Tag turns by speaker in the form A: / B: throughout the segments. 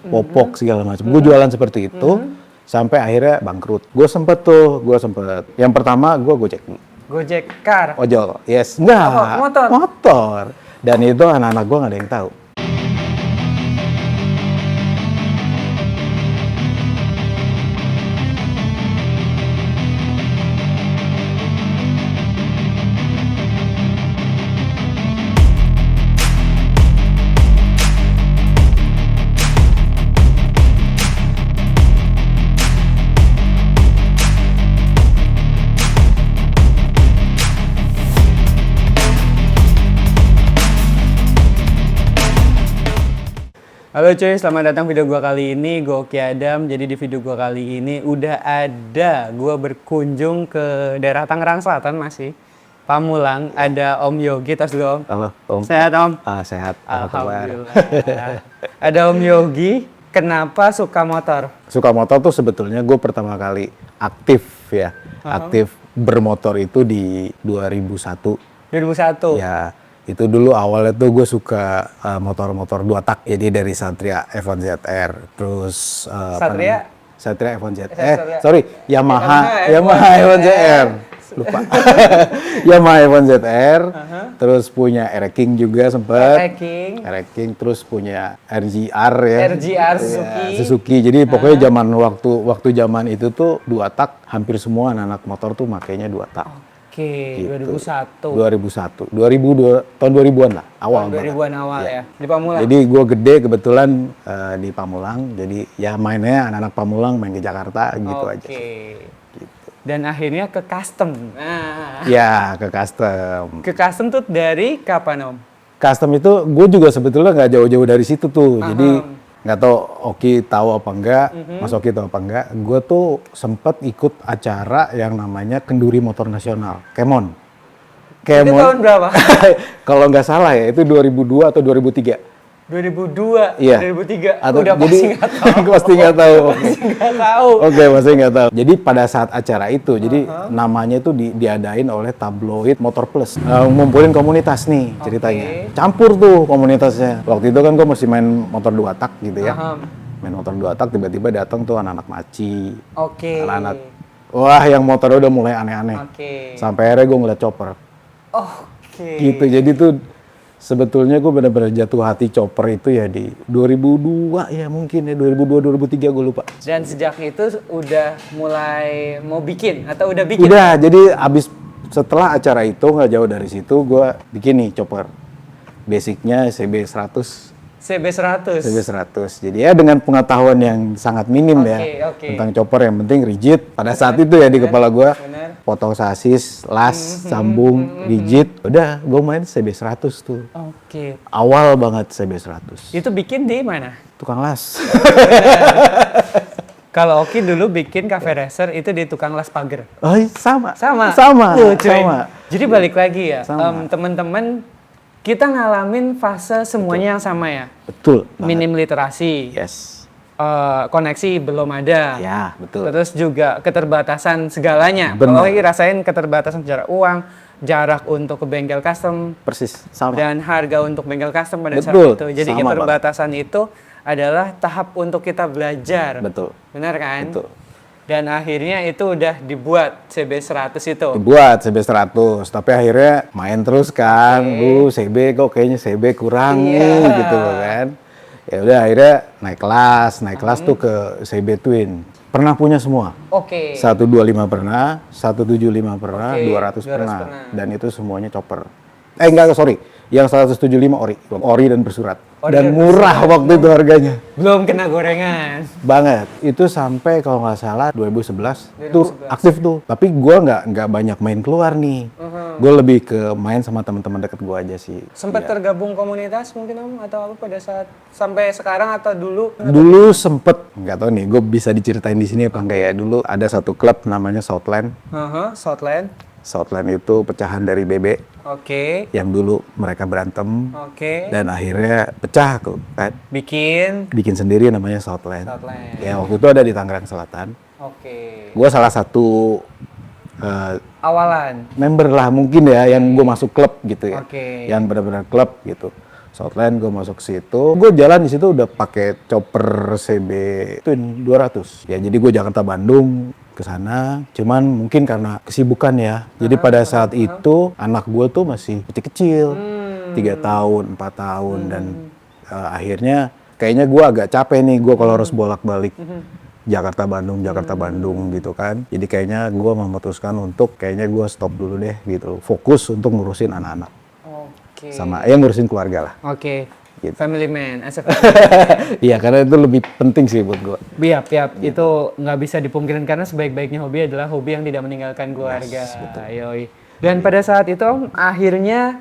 A: popok segala macam. Gue jualan seperti itu sampai akhirnya bangkrut. Gue sempet. Yang pertama gue Gojek dulu.
B: Gojek car.
A: Ojol, yes. Enggak.
B: Apa?
A: Motor. Dan itu anak-anak gue nggak ada yang tahu.
B: Halo cuy, selamat datang video gua kali ini, gua Oki Adam. Jadi di video gua kali ini udah ada gua berkunjung ke daerah Tangerang Selatan masih. Pamulang, ada Om Yogi, tas dulu Om.
A: Halo, Om.
B: Sehat Om?
A: Sehat.
B: Alhamdulillah. Ada Om Yogi, kenapa suka motor?
A: Suka motor tuh sebetulnya gue pertama kali aktif ya. Aktif bermotor itu di 2001.
B: 2001?
A: Ya. Itu dulu awalnya tuh gue suka motor-motor 2 tak. Jadi dari Satria F1 ZR, terus Satria F1 ZR. Yamaha F1 ZR. Lupa. Yamaha F1 ZR. Terus punya Ereking juga sempet. Ereking, terus punya RGR ya.
B: RGR Suzuki.
A: Ya, Suzuki. Jadi pokoknya waktu zaman itu tuh 2 tak, hampir semua anak-anak motor tuh makainya 2 tak.
B: Oke,
A: Gitu.
B: 2001.
A: 2002, tahun 2000-an lah, awal banget.
B: 2000-an awal ya, di Pamulang.
A: Jadi gue gede kebetulan di Pamulang, jadi ya mainnya anak-anak Pamulang main ke Jakarta gitu aja. Gitu.
B: Dan akhirnya ke custom. Nah.
A: Ya, ke custom.
B: Ke custom tuh dari kapan Om?
A: Custom itu gue juga sebetulnya nggak jauh-jauh dari situ tuh, jadi nggak tahu Oki tahu apa enggak, Mas Oki tahu apa enggak. Gue tuh sempet ikut acara yang namanya Kenduri Motor Nasional, Kemon.
B: Itu tahun berapa?
A: Kalau nggak salah ya, itu 2002 atau 2003.
B: 2002,
A: Iya.
B: 2003.
A: Atau,
B: udah
A: jadi,
B: pasti nggak tahu.
A: pasti nggak tahu.
B: Nggak tahu.
A: Oke, pasti nggak tahu. Jadi pada saat acara itu, jadi namanya itu diadain oleh tabloid Motor Plus. Ngumpulin komunitas nih ceritanya. Campur tuh komunitasnya. Waktu itu kan gue masih main motor 2 tak gitu ya. Main motor 2 tak, tiba-tiba datang tuh anak-anak maci. Anak-anak, wah yang motornya udah mulai aneh-aneh. Sampai akhirnya gue ngeliat chopper. Gitu, jadi tuh sebetulnya gue benar-benar jatuh hati chopper itu ya di 2002 ya mungkin ya, 2002-2003 gue lupa.
B: Dan sejak itu udah mulai mau bikin atau udah bikin?
A: Udah, jadi abis setelah acara itu nggak jauh dari situ gue bikin nih chopper. Basicnya CB100. CB100. Jadi ya dengan pengetahuan yang sangat minim tentang chopper, yang penting rigid. Pada saat itu ya di kepala gue, potong sasis, las, sambung, rigid. Udah, gue main CB100 tuh. Awal banget CB100.
B: Itu bikin di mana?
A: Tukang las.
B: Kalau Oki dulu bikin cafe racer itu di tukang las pagar.
A: Oh, sama.
B: Cuy. Jadi balik lagi ya, teman-teman, kita ngalamin fase semuanya yang sama ya.
A: Betul.
B: Minim literasi.
A: Yes.
B: Koneksi belum ada.
A: Ya, betul.
B: Terus juga keterbatasan segalanya.
A: Benar.
B: Kalau lagi rasain keterbatasan secara uang, jarak untuk ke bengkel custom.
A: Persis, sama.
B: Dan harga untuk bengkel custom pada saat
A: Betul,
B: itu. Jadi
A: sama
B: keterbatasan itu adalah tahap untuk kita belajar.
A: Betul.
B: Benar kan?
A: Betul.
B: Dan akhirnya itu udah dibuat CB100 itu.
A: Dibuat CB100, tapi akhirnya main terus kan. CB kok kayaknya CB kurang nih gitu kan. Ya udah akhirnya naik kelas tuh ke CB Twin. Pernah punya semua. 125 pernah, 175 pernah, 200 pernah. Dan itu semuanya chopper. Yang 175 ori dan bersurat. Dan murah waktu itu harganya.
B: Belum kena gorengan.
A: Banget. Itu sampai kalau nggak salah 2011 tuh aktif tuh. Tapi gue nggak banyak main keluar nih. Gue lebih ke main sama teman-teman deket gue aja sih.
B: Sempat tergabung komunitas mungkin Om atau apa pada saat sampai sekarang atau dulu?
A: Dulu sempet, nggak tahu nih, gue bisa diceritain di sini apa enggak ya. Dulu ada satu klub namanya Southland.
B: Southland.
A: Southland itu pecahan dari BB. Yang dulu mereka berantem. Dan akhirnya pecah kok kan. Bikin sendiri namanya Southland. Ya waktu itu ada di Tangerang Selatan. Gue salah satu
B: awalan
A: member lah mungkin ya, yang gue masuk klub gitu ya. Yang benar-benar klub gitu. Southland gue masuk ke situ. Gue jalan di situ udah pakai chopper CB Twin 200. Ya jadi gue Jakarta Bandung ke sana. Cuman mungkin karena kesibukan ya. Jadi pada saat itu anak gue tuh masih kecil-kecil. 3 tahun, 4 tahun dan akhirnya kayaknya gue agak capek nih gue kalau harus bolak-balik Jakarta Bandung gitu kan. Jadi kayaknya gue memutuskan untuk kayaknya gue stop dulu deh gitu. Fokus untuk ngurusin anak-anak.
B: Oke.
A: Sama ya ngurusin keluarga lah.
B: Oke.
A: Gitu.
B: Family man, as a family man.
A: Iya karena itu lebih penting sih buat gue.
B: Biap, itu nggak bisa dipungkirin karena sebaik-baiknya hobi adalah hobi yang tidak meninggalkan keluarga. Yoi. Dan pada saat itu Om, akhirnya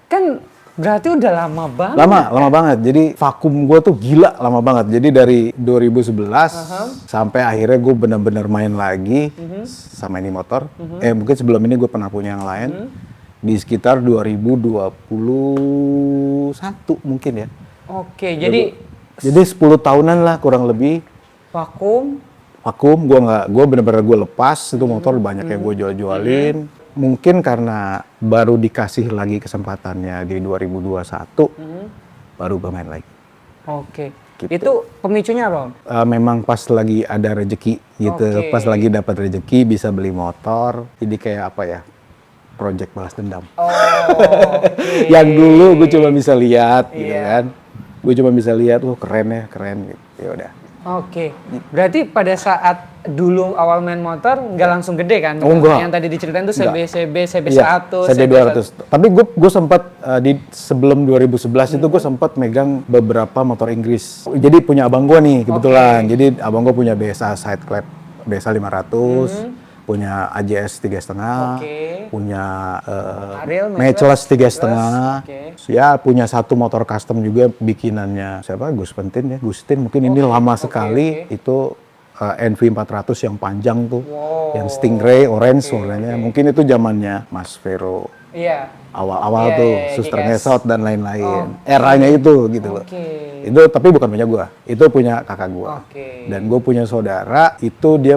B: kan berarti udah lama banget.
A: Lama banget. Jadi vakum gue tuh gila lama banget. Jadi dari 2011 sampai akhirnya gue benar-benar main lagi sama ini motor. Mungkin sebelum ini gue pernah punya yang lain. Di sekitar 2021 mungkin ya.
B: Oke, jadi
A: 10 tahunan lah kurang lebih.
B: vakum.
A: Gue benar-benar gue lepas itu motor banyak yang gue jual-jualin. Mungkin karena baru dikasih lagi kesempatannya di 2021 baru gue main lagi.
B: Oke.
A: Gitu.
B: Itu pemicunya apa Om?
A: Memang pas lagi ada rezeki gitu, pas lagi dapat rezeki bisa beli motor. Jadi kayak apa ya? Project balas dendam.
B: Oke.
A: Yang dulu gue cuma bisa lihat gitu kan. Gue cuma bisa lihat, keren gitu. Ya udah.
B: Oke. Berarti pada saat dulu awal main motor nggak langsung gede kan?
A: Enggak.
B: Yang tadi diceritain tuh CB1,
A: Iya, CB200. Tapi gue sempat sebelum 2011 itu gue sempat megang beberapa motor Inggris. Jadi punya abang gue nih kebetulan. Jadi abang gue punya BSA side clap BSA 500. Punya AJS 3,5, punya Matchless 3,5, ya punya satu motor custom juga bikinannya siapa Gustin mungkin ini lama sekali itu NV 400 yang panjang tuh, yang Stingray orange warnanya, mungkin itu zamannya Mas Vero.
B: Iya.
A: Awal-awal tuh Suster Ngesot dan lain-lain. Eranya itu gitu loh. Itu tapi bukan punya gua. Itu punya kakak gua. Dan gua punya saudara, itu dia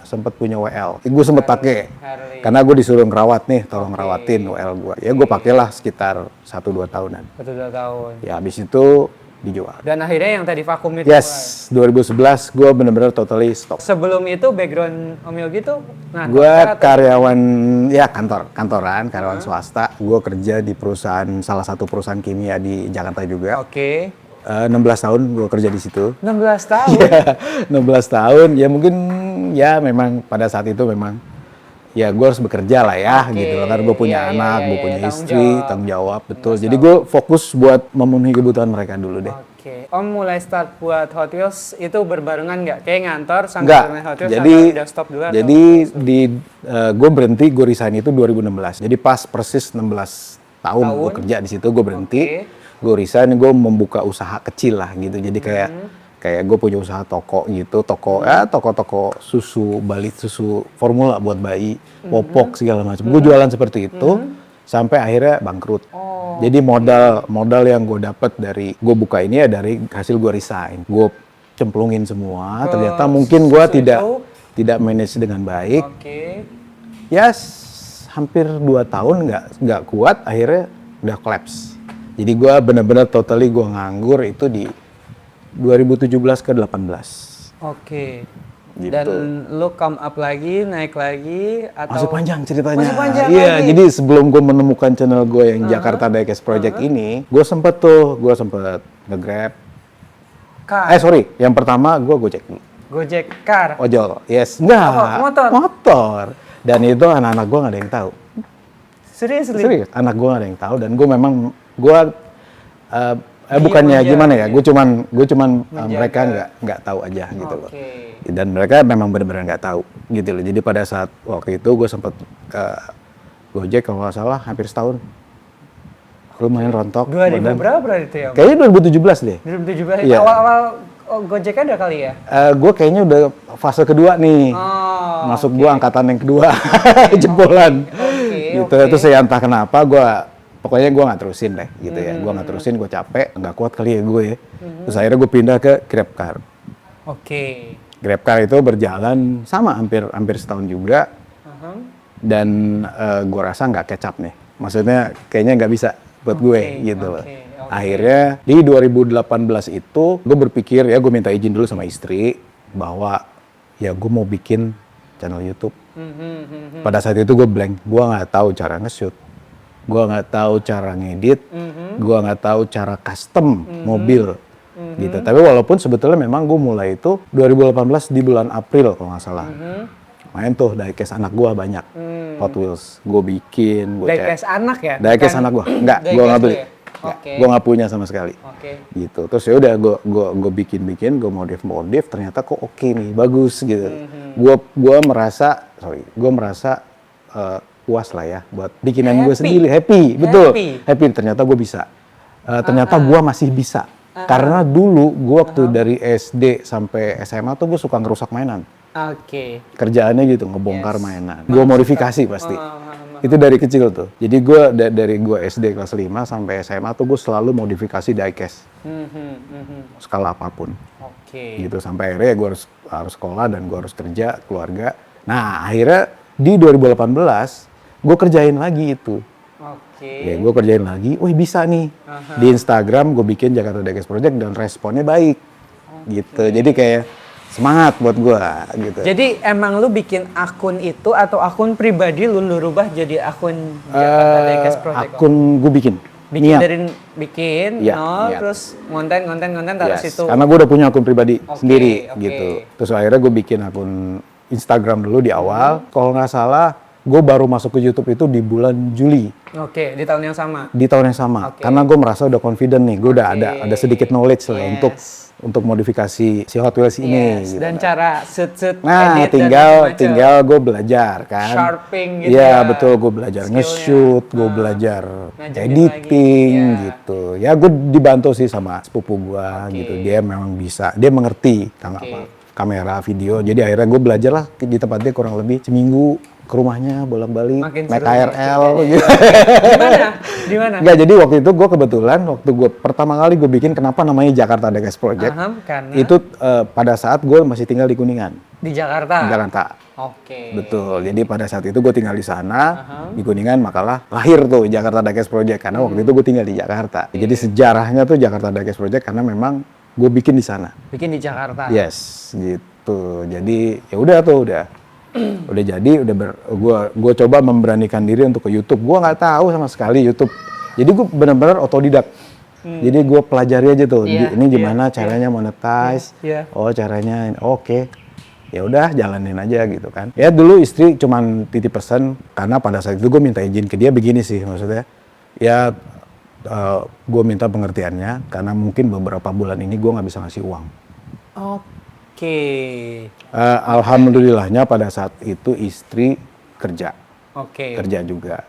A: sempat punya WL. Gua sempat pakai. Karena gua disuruh ngerawat nih, tolong rawatin WL gua. Ya gua pakailah sekitar 1-2 tahunan.
B: 1-2 tahun.
A: Ya habis itu dijual.
B: Dan akhirnya yang tadi vakum itu.
A: Yes, 2011 gue bener-bener totally stop.
B: Sebelum itu background Om Yogi tuh
A: gue karyawan ya kantoran swasta. Gue kerja di salah satu perusahaan kimia di Jakarta juga. 16 tahun gue kerja di situ.
B: 16 tahun.
A: Ya, 16 tahun ya mungkin ya memang pada saat itu memang ya gue harus bekerja lah ya gitu karena gue punya anak, gue punya istri, tanggung jawab betul. Jadi gue fokus buat memenuhi kebutuhan mereka dulu deh.
B: Om mulai start buat Hot Wheels itu berbarengan nggak? Kayak ngantor sambil main Hot Wheels udah stop dulu?
A: Jadi gue berhenti, gue resign itu 2016. Jadi pas persis 16 tahun gue kerja di situ, gue berhenti, gue resign, gue membuka usaha kecil lah gitu. Jadi kayak gue punya usaha toko gitu, toko susu, balit susu formula buat bayi, popok segala macam. Gue jualan seperti itu sampai akhirnya bangkrut. Jadi modal yang gue dapat dari gue buka ini ya dari hasil gue resign. Gue cemplungin semua. Ternyata mungkin gue tidak manage dengan baik. Ya hampir 2 tahun nggak kuat, akhirnya udah collapse. Jadi gue benar-benar totally gue nganggur itu di 2017 ke 18.
B: Gitu. Dan lo come up lagi, naik lagi atau
A: masih panjang ceritanya.
B: Masih panjang
A: iya,
B: lagi.
A: Jadi sebelum gue menemukan channel gue yang Jakarta Diecast Project ini, gue sempet nge-grab. Yang pertama gue Gojek dulu.
B: Gojek car.
A: Ojol, yes. Enggak. Motor. Dan itu anak-anak gue nggak ada yang tahu.
B: Serius?
A: Anak gue nggak ada yang tahu dan gue memang bukannya gimana ya, gue cuman mereka nggak tahu aja gitu loh. Dan mereka memang benar-benar nggak tahu gitu loh. Jadi pada saat waktu itu gue sempat Gojek kalau nggak salah hampir setahun. Lumayan rontok.
B: 2000 berapa itu ya?
A: Kayaknya 2017 deh.
B: 2017.
A: Iya.
B: Awal-awal Gojek ada kali ya?
A: Gue kayaknya udah fase kedua nih. Masuk gue angkatan yang kedua. Jebolan. Gitu. Itu saya entah kenapa pokoknya gue nggak terusin deh gitu ya. Gue nggak terusin, gue capek, nggak kuat kali ya gue ya. Terus akhirnya gue pindah ke GrabCar. GrabCar itu berjalan sama hampir setahun juga. Dan gue rasa nggak catch up nih. Maksudnya kayaknya nggak bisa buat gue gitu loh. Akhirnya di 2018 itu gue berpikir ya gue minta izin dulu sama istri bahwa ya gue mau bikin channel YouTube. Pada saat itu gue blank, gue nggak tahu cara nge-shoot, gue nggak tahu cara ngedit, gue nggak tahu cara custom mobil gitu. Tapi walaupun sebetulnya memang gue mulai itu 2018 di bulan April kalau nggak salah. Main tuh diecast anak gue banyak, Hot Wheels, gue bikin, gue
B: Diecast anak ya?
A: diecast anak gue, enggak, gue nggak beli,
B: ya? Oke.
A: gue nggak punya sama sekali,
B: Oke.
A: gitu. Terus ya udah gue bikin, gue modif, ternyata kok oke nih, bagus gitu. Gue merasa puas lah ya buat bikinan gue sendiri, happy, betul, happy. Ternyata gue bisa, ternyata gue masih bisa. Karena dulu gue waktu dari SD sampai SMA tuh gue suka ngerusak mainan.
B: Oke.
A: Kerjaannya gitu, ngebongkar mainan. Gue modifikasi pasti. Itu dari kecil tuh. Jadi gue dari gue SD kelas 5 sampai SMA tuh gue selalu modifikasi diecast. Skala apapun.
B: Oke.
A: Gitu sampai akhirnya gue harus sekolah dan gue harus kerja, keluarga. Nah, akhirnya di 2018 gue kerjain lagi itu. Ya, gue kerjain lagi, wih bisa nih. Di Instagram gue bikin Jakarta Diecast Project dan responnya baik. Gitu. Jadi kayak semangat buat gue gitu.
B: Jadi emang lu bikin akun itu atau akun pribadi lu rubah jadi akun Jakarta Diecast Project?
A: Akun gue bikin.
B: Bikin
A: Ya,
B: nol,
A: niat.
B: terus konten taruh
A: Yes,
B: situ.
A: karena gue udah punya akun pribadi sendiri
B: oke.
A: gitu. Terus akhirnya gue bikin akun Instagram dulu di awal. Kalau nggak salah, gue baru masuk ke YouTube itu di bulan Juli.
B: Oke, di tahun yang sama.
A: Di tahun yang sama.
B: Oke.
A: Karena gue merasa udah confident nih, gue udah ada sedikit knowledge lah
B: Yes.
A: untuk modifikasi si Hot Wheels ini.
B: Yes,
A: Gitu.
B: dan cara set
A: Nah,
B: edit
A: tinggal gue belajar kan.
B: Sharping gitu
A: Iya,
B: ya.
A: betul, gue belajar
B: Skillnya.
A: nge-shoot, gue belajar
B: Ngajarin
A: editing
B: lagi, iya.
A: gitu. Ya gue dibantu sih sama sepupu gue gitu. Dia memang bisa, dia mengerti apa kamera, video. Jadi akhirnya gue belajar lah di tempat dia kurang lebih seminggu ke rumahnya bolak-balik
B: Makin
A: naik
B: seru
A: KRL gitu.
B: Di mana?
A: Enggak, jadi waktu itu gue kebetulan waktu gue pertama kali gue bikin kenapa namanya Jakarta Diecast Project.
B: Karena
A: Itu pada saat gue masih tinggal di Kuningan.
B: di Jakarta.
A: Di Jakarta.
B: Oke.
A: Betul. Jadi pada saat itu gue tinggal di sana di Kuningan, makalah lahir tuh Jakarta Diecast Project karena waktu itu gue tinggal di Jakarta. Jadi sejarahnya tuh Jakarta Diecast Project karena memang gue bikin di sana.
B: Bikin di Jakarta.
A: Yes, gitu. Jadi ya udah udah jadi gue coba memberanikan diri untuk ke YouTube. Gue nggak tahu sama sekali YouTube. Jadi gue benar-benar otodidak. Jadi gue pelajari aja tuh. Ini gimana caranya monetize. Oh caranya oke. Ya udah jalanin aja gitu kan. Ya dulu istri cuman titip pesan karena pada saat itu gue minta izin ke dia begini sih maksudnya. Ya gue minta pengertiannya karena mungkin beberapa bulan ini gue nggak bisa ngasih uang.
B: Oke.
A: Alhamdulillahnya pada saat itu istri kerja kerja juga.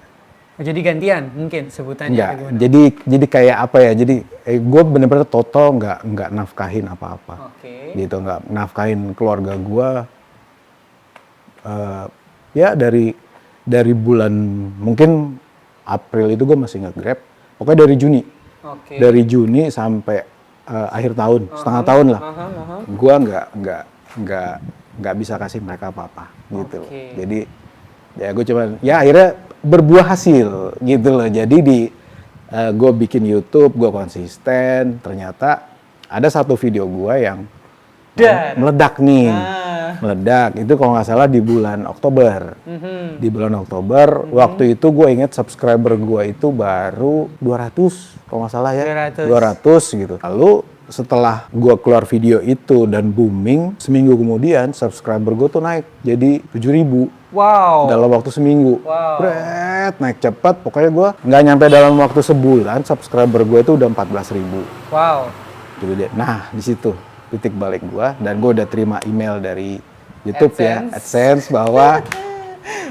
B: Jadi gantian mungkin sebutannya.
A: Enggak,
B: atau gimana?
A: jadi kayak apa ya? Jadi gue bener-bener total nggak nafkahin apa-apa. Gitu, nggak nafkahin keluarga gue. Ya dari bulan mungkin April itu gue masih nge-Grab. Pokoknya dari Juni. Dari Juni sampai akhir tahun, setengah tahun lah. Gue nggak bisa kasih mereka apa-apa gitu. Jadi ya gue cuma ya akhirnya berbuah hasil gitu loh. Jadi gue bikin YouTube, gue konsisten. Ternyata ada satu video gue yang meledak nih. Meledak itu kalau nggak salah di bulan Oktober. Di bulan Oktober waktu itu gue inget subscriber gue itu baru 200 kalau nggak salah ya. 200 gitu. Lalu setelah gue keluar video itu dan booming, seminggu kemudian subscriber gue tuh naik jadi 7.000.
B: Wow.
A: Dalam waktu seminggu. Bret, naik cepat. Pokoknya gue nggak nyampe dalam waktu sebulan subscriber gue itu udah 14.000.
B: Wow.
A: Jadi, nah di situ titik balik gue dan gue udah terima email dari YouTube AdSense bahwa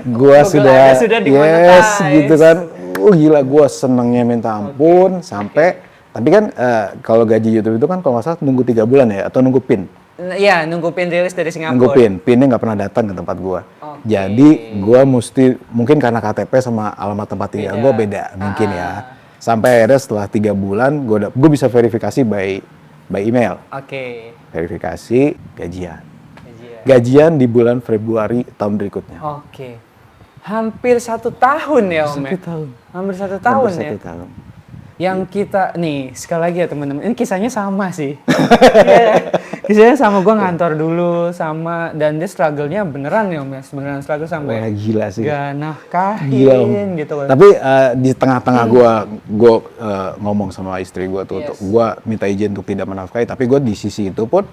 A: gue sudah yes gitu kan. Gila gue senengnya minta ampun sampai tapi kan kalau gaji YouTube itu kan kalau nggak salah nunggu 3 bulan ya atau nunggu PIN.
B: Iya, nunggu PIN rilis dari Singapura.
A: Nunggu PIN, PIN-nya nggak pernah datang ke tempat gue. Jadi gue mesti mungkin karena KTP sama alamat tempat tinggal gue beda mungkin ya. Sampai akhirnya setelah 3 bulan gue bisa verifikasi by email. Verifikasi gajian di bulan Februari tahun berikutnya.
B: Hampir 1 tahun ya Om ya?
A: Hampir 1 tahun.
B: Hampir 1 tahun ya? Yang kita nih sekali lagi ya teman-teman, ini kisahnya sama sih. Iya, kisahnya sama, gue ngantor dulu sama, dan dia struggle-nya beneran ya Om ya, beneran struggle sampai
A: Wah, gila sih.
B: gak
A: Gila, Om.
B: nafkahin gitu loh.
A: Tapi di tengah-tengah gue ngomong sama istri gue tuh, untuk gue minta izin untuk tidak menafkahi, tapi gue di sisi itu pun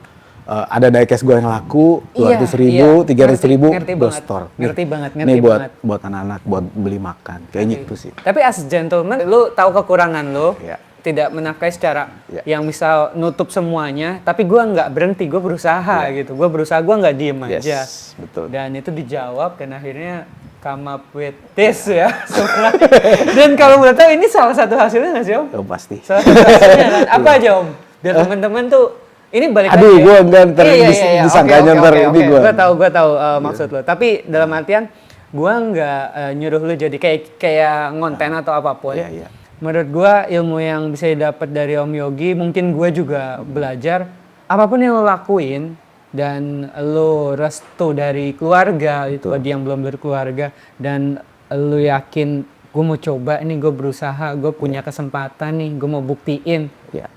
A: ada diecast gue yang laku 200.000, 300.000, gue store.
B: Ngerti banget,
A: Nih buat anak-anak, buat beli makan, kayak gitu sih.
B: Tapi as gentleman, lu tahu kekurangan lu,
A: Iya.
B: tidak menafkahi secara
A: Iya.
B: yang bisa nutup semuanya, tapi gue nggak berhenti, gue berusaha gitu, gue berusaha, gue nggak diem aja.
A: Yes, betul.
B: Dan itu dijawab, dan akhirnya come up with this ya. Dan kalau boleh tahu, ini salah satu hasilnya nggak sih Om?
A: Oh, pasti.
B: Salah satu hasilnya kan? Apa aja Om? Biar teman-teman tuh, ini balik
A: Aduh,
B: lagi ya.
A: gue enggak ntar disangkanya
B: Oke,
A: ntar
B: oke,
A: ini
B: oke.
A: gue.
B: Gue tahu maksud lo. Tapi dalam artian gue nggak nyuruh lu jadi kayak ngonten atau apapun.
A: Iya, iya.
B: Menurut gue ilmu yang bisa didapat dari Om Yogi, mungkin gue juga belajar apapun yang lo lakuin dan lo restu dari keluarga itu bagi yang belum berkeluarga, dan lo yakin gue mau coba ini, gue berusaha, gue punya kesempatan nih, gue mau buktiin.
A: Iya.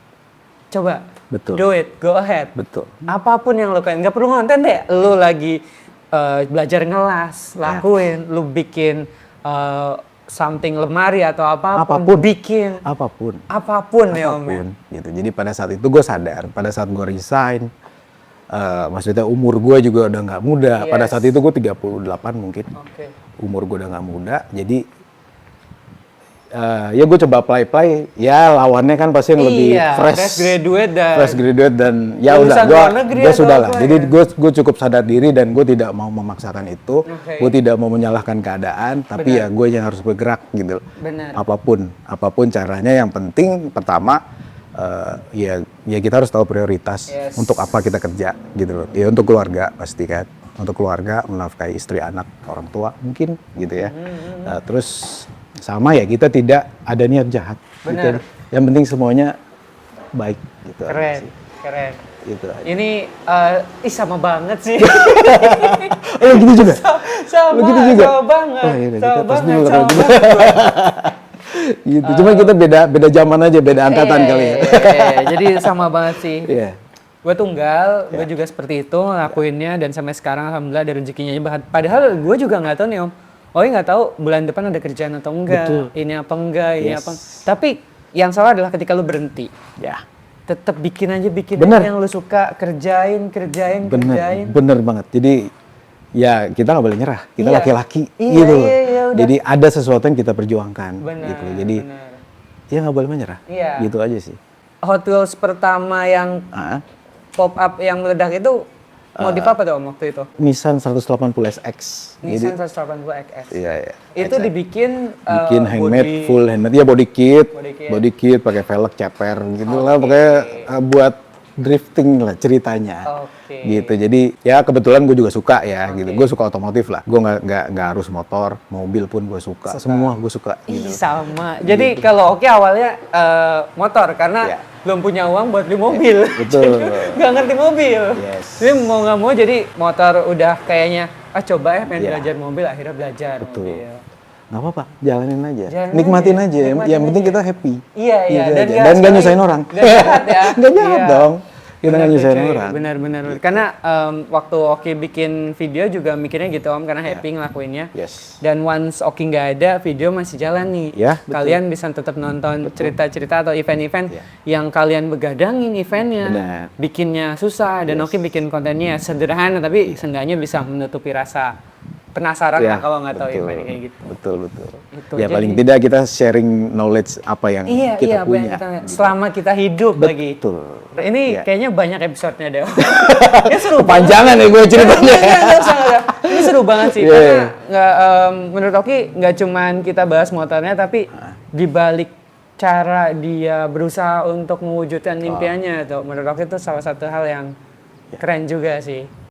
B: Coba,
A: Betul.
B: do it, go ahead.
A: Betul.
B: Apapun yang lo kayak, nggak perlu ngonten deh. Lo lagi belajar ngelas, lakuin. Lo bikin something lemari atau apapun. Bikin. Apapun ya Om.
A: Apapun, gitu. Jadi pada saat itu gue sadar, pada saat gue resign, maksudnya umur gue juga udah nggak muda. Pada saat itu gue 38 mungkin.
B: Oke.
A: Umur gue udah nggak muda, jadi ya gue coba apply, ya lawannya kan pasti yang lebih fresh graduate dan ya udah gue sudah lah. Jadi gue cukup sadar diri dan gue tidak mau memaksakan itu, gue tidak mau menyalahkan keadaan, tapi ya gue yang harus bergerak gitu.
B: Benar.
A: Apapun caranya, yang penting pertama ya kita harus tahu prioritas untuk apa kita kerja gitu loh. Ya untuk keluarga pasti kan, untuk keluarga, menafkahi istri, anak, orang tua mungkin gitu ya. Terus sama ya, kita tidak ada niat jahat.
B: Benar.
A: Gitu. Yang penting semuanya baik gitu.
B: Keren.
A: Gitu aja.
B: Ini sama banget sih.
A: Oh gitu juga?
B: Sama banget.
A: Oh, iya, kita
B: Sama
A: tos
B: banget.
A: dulu kalau gitu. Gitu. Cuma kita beda zaman aja, beda angkatan kali ya.
B: Jadi sama banget sih.
A: Iya.
B: Gue tunggal, gue juga seperti itu ngelakuinnya, dan sampai sekarang alhamdulillah ada rezekinya. Padahal gue juga nggak tahu nih Om. Nggak tahu bulan depan ada kerjaan atau enggak.
A: Betul.
B: Ini apa enggak, ini apa. Tapi yang salah adalah ketika lu berhenti.
A: Ya.
B: Tetap bikin aja yang lu suka, kerjain.
A: Bener banget. Jadi ya kita nggak boleh nyerah. Kita laki-laki
B: Iya,
A: gitu.
B: iya, udah.
A: Jadi ada sesuatu yang kita perjuangkan.
B: Bener,
A: gitu. Jadi ya nggak boleh menyerah.
B: Iya.
A: Gitu aja sih.
B: Hot Wheels pertama yang pop up yang meledak itu modif apa tuh Om waktu itu?
A: Nissan 180SX.
B: Nissan 180 XS.
A: Iya, iya.
B: Itu dibikin
A: Bikin handmade, full handmade. Ya body kit pakai velg ceper gitu lah, pokoknya buat drifting lah ceritanya. Gitu. Jadi ya kebetulan gue juga suka ya gitu. Gue suka otomotif lah. Gue nggak harus motor, mobil pun gue suka. Semua gue suka gitu.
B: Sama. Jadi kalau awalnya motor karena belum punya uang buat beli mobil.
A: Betul.
B: Nggak ngerti mobil.
A: Yes.
B: Jadi mau nggak mau jadi motor udah kayaknya coba ya pengen belajar mobil, akhirnya belajar.
A: Betul.
B: Mobil.
A: Nggak apa-apa, jalanin aja. Nikmatin aja. Yang penting kita happy.
B: Iya.
A: Gitu dan nggak nyusahin orang.
B: Nggak jahat ya.
A: Nggak jahat dong. Kita nggak nyusahin orang.
B: Benar. Karena waktu Oki bikin video juga mikirnya gitu Om, karena happy ngelakuinnya.
A: Yes.
B: Dan once Oki nggak ada, video masih jalan nih.
A: Ya, betul.
B: Kalian bisa tetap nonton cerita-cerita atau event-event yang kalian begadangin eventnya.
A: Benar.
B: Bikinnya susah, dan Oki bikin kontennya sederhana, tapi seenggaknya bisa menutupi rasa penasaran lah kalau nggak tahu event kayak gitu.
A: Betul.
B: Itu,
A: Ya
B: jadi,
A: paling tidak kita sharing knowledge apa yang kita punya.
B: Selama kita hidup lagi.
A: Betul.
B: Ini kayaknya banyak episode-nya deh. Ini seru
A: Panjangan ya gue ceritanya.
B: Ini seru banget sih, karena menurut Oki nggak cuman kita bahas motornya, tapi dibalik cara dia berusaha untuk mewujudkan impiannya tuh, menurut Oki itu salah satu hal yang keren juga sih.